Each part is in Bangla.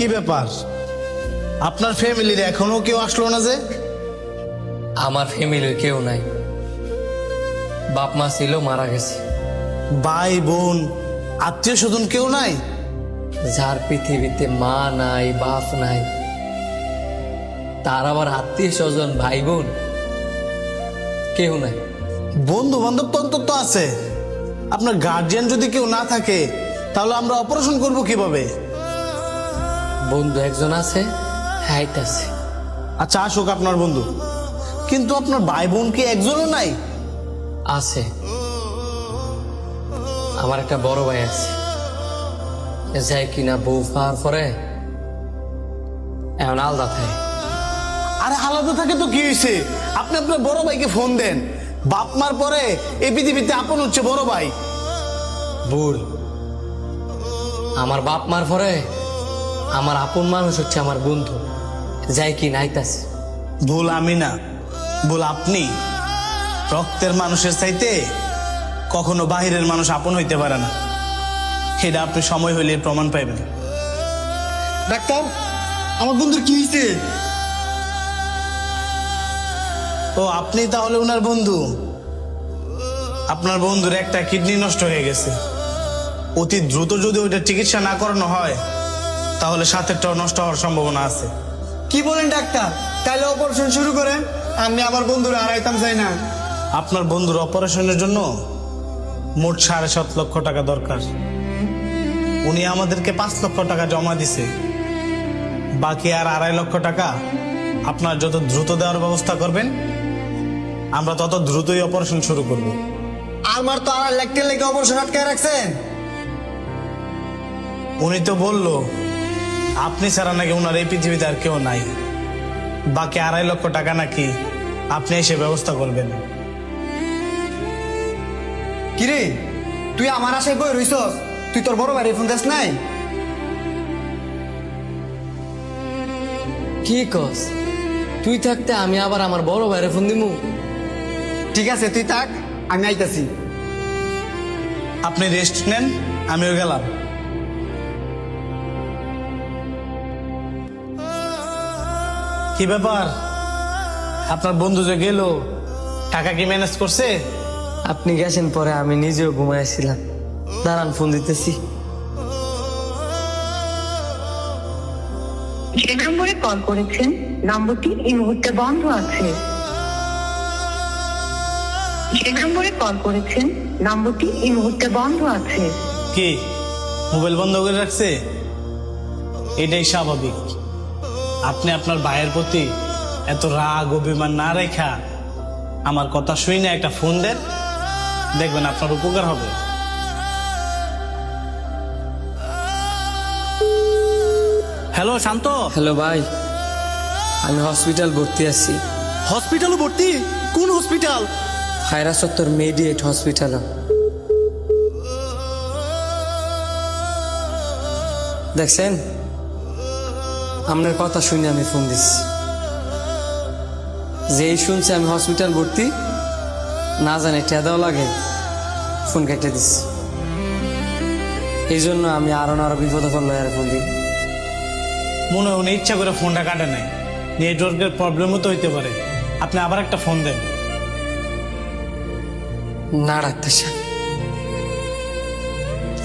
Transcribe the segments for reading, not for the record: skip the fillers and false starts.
কি ব্যাপার, আপনার ফ্যামিলির এখনো কেউ আসলো না যে? আমার ফ্যামিলির কেউ নাই, বাপ মা ছিল মারা গেছে। ভাই বোন আত্মীয় স্বজন কেউ নাই? যার পৃথিবীতে মা নাই বাপ নাই, তার আবার আত্মীয় স্বজন ভাই বোন কেউ নাই। বন্ধু বান্ধব তো অন্তত আছে। আপনার গার্জিয়ান যদি কেউ না থাকে তাহলে আমরা অপারেশন করব কিভাবে? বন্ধু একজন আছে, হাইট আছে। আচ্ছা আসুক আপনার বন্ধু, কিন্তু আপনার ভাই বোন কি একজনও নাই? আছে, আমার একটা বড় ভাই আছে, যাই কিনা বউ পাওয়ার পরে এখন আলাদা থাকে। আরে আলাদা থাকে তো কি হয়েছে? আপনি আপনার বড় ভাইকে ফোন দেন। বাপ মার পরে এই পৃথিবীতে আপন হচ্ছে বড় ভাই। ভুল, আমার বাপ মার পরে আমার আপন মানুষ হচ্ছে আমার বন্ধু, যাই কি নাইতাছে। ভুল আমি না, ভুল আপনি। রক্তের মানুষের চাইতে কখনো বাহিরের মানুষ আপন হইতে পারে না, এটা আপনি সময় হইলে প্রমাণ পাইবেন। ডাক্তার, আমার বন্ধুর কি হয়েছে? ও আপনি তাহলে ওনার বন্ধু? আপনার বন্ধুর একটা কিডনি নষ্ট হয়ে গেছে। অতি দ্রুত যদি ওইটা চিকিৎসা না করানো হয় তাহলে সাথেরটাও নষ্ট হওয়ার সম্ভাবনা আছে। কি বলেন ডাক্তার? তাহলে অপারেশন শুরু করেন, আমি আমার বন্ধুরা হারাইতাম চাই না। আপনার বন্ধুর অপারেশনের জন্য মোট 7.5 লক্ষ টাকা দরকার। উনি আমাদেরকে 5 লক্ষ টাকা জমা দিছে, বাকি আর 2.5 লক্ষ টাকা আপনার যত দ্রুত দেওয়ার ব্যবস্থা করবেন আমরা তত দ্রুতই অপারেশন শুরু করব। আমার তো আর লেখতে লেগে অপারেশন আটকে রাখছেন। উনি তো বলল আপনি ছাড়া নাকি ওনার এই পৃথিবীতে আর কেউ নাই, বাকি 2.5 লক্ষ টাকা নাকি আপনি এসে ব্যবস্থা করবেন। কিরে, তুই আমার আশায় বই রইছস? তুই তোর বড় ভাইয়ের ফোন দিস নাই? কি কস? তুই থাকতে আমি আবার আমার বড় ভাইরে ফোন দিমু? ঠিক আছে, তুই থাক, আমি আইতাছি। আপনি রেস্ট নেন, আমিও গেলাম। কি ব্যাপার, আপনার বন্ধু যে গেল টাকা কি ম্যানেজ করছে? আপনি গেছেন পরে আমি নিজেও ঘুমাইছিলাম। দাঁড়ান, ফোন দিতেছি। যে নম্বরে কল করেছেন নম্বরটি এই মুহূর্তে বন্ধ আছে। যে নম্বরে কল করেছেন নম্বরটি এই মুহূর্তে বন্ধ আছে। কি মোবাইল বন্ধ করে রাখছে? এটাই স্বাভাবিক। আপনি আপনার ভাইয়ের প্রতি এত রাগ অভিমান না রেখা আমার কথা শুই না একটা ফোন দেন, দেখবেন আপনার উপকার হবে। হ্যালো শান্ত। হ্যালো ভাই, আমি হসপিটাল ভর্তি আছি। হসপিটালে ভর্তি? কোন হসপিটাল? খায়রা চত্বর মেডিয়েট হসপিটাল। দেখছেন, আপনার কথা শুনে আমি ফোন দিচ্ছি। যেই শুনছে আমি হসপিটাল ভর্তি, না জানে টেদাও লাগে, ফোন কেটে দিচ্ছি। এই জন্য আমি আরো বিপদে পড়লো আর ফোন দিই। মনে হয় উনি ইচ্ছা করে ফোনটা কাটে নাই, নেটওয়ার্কের প্রবলেমও তো হইতে পারে। আপনি আবার একটা ফোন দেন। না ডাক্তার সাহেব,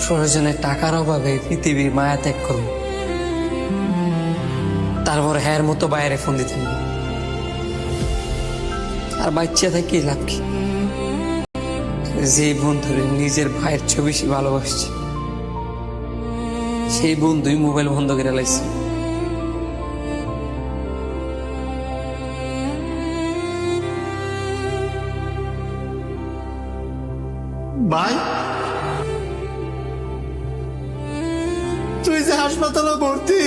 প্রয়োজনে টাকার অভাবে পৃথিবীর মায়া ত্যাগ করবো, তারপর হ্যার মতো বাইরে ফোন দিতেন। আর বাচ্চা থেকে লাভ কি? যে বন্ধুরে নিজের ভাইয়ের চেয়ে বেশি ভালোবাসছে, সেই বন্ধুই মোবাইল বন্ধ করে লাইছে। ভাই, তুই যে হাসপাতালে ভর্তি,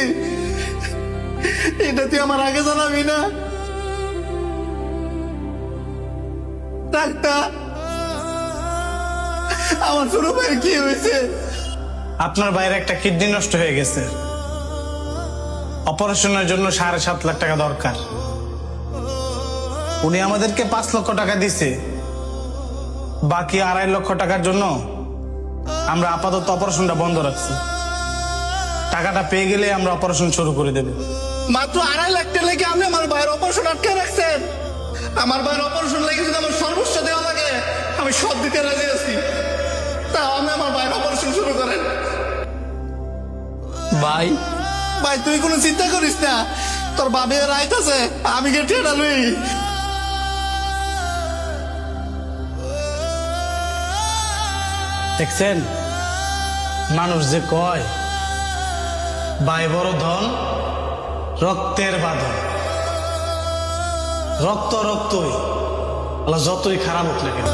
এটা তুই আমার আগে জানাবি না? ডাক্তার, আমার ছোট ভাইয়ের কি হয়েছে? আপনার ভাইয়ের একটা কিডনি নষ্ট হয়ে গেছে, অপারেশনের জন্য 7.5 লাখ টাকা দরকার। উনি আমাদেরকে 5 লক্ষ টাকা দিছে, বাকি 2.5 লক্ষ টাকার জন্য আমরা আপাতত অপারেশনটা বন্ধ রাখছি। টাকাটা পেয়ে গেলে আমরা অপারেশন শুরু করে দেব। মাত্র 2.5 লাখ টাকা লেগে আপনি আমার ভাইয়ের অপারেশন আটকে রাখছেন। আমার ভাইয়ের অপারেশন লেগে যদি আমার সর্বোচ্চ দেওয়া লাগে আমি সব দিতে রাজি আছি। তাও আমি আমার ভাইয়ের অপারেশন শুরু করেন। ভাই ভাই তুই কোনো চিন্তা করিস না, তোর বাবে রাইট আছে, আমি গে টেটা লই। দেখছেন মানুষ যে কয় ভাই বড় ধন, রক্তের বাঁধন। রক্ত রক্তই, আল্লাহ যতই খারাপ হোক না কেন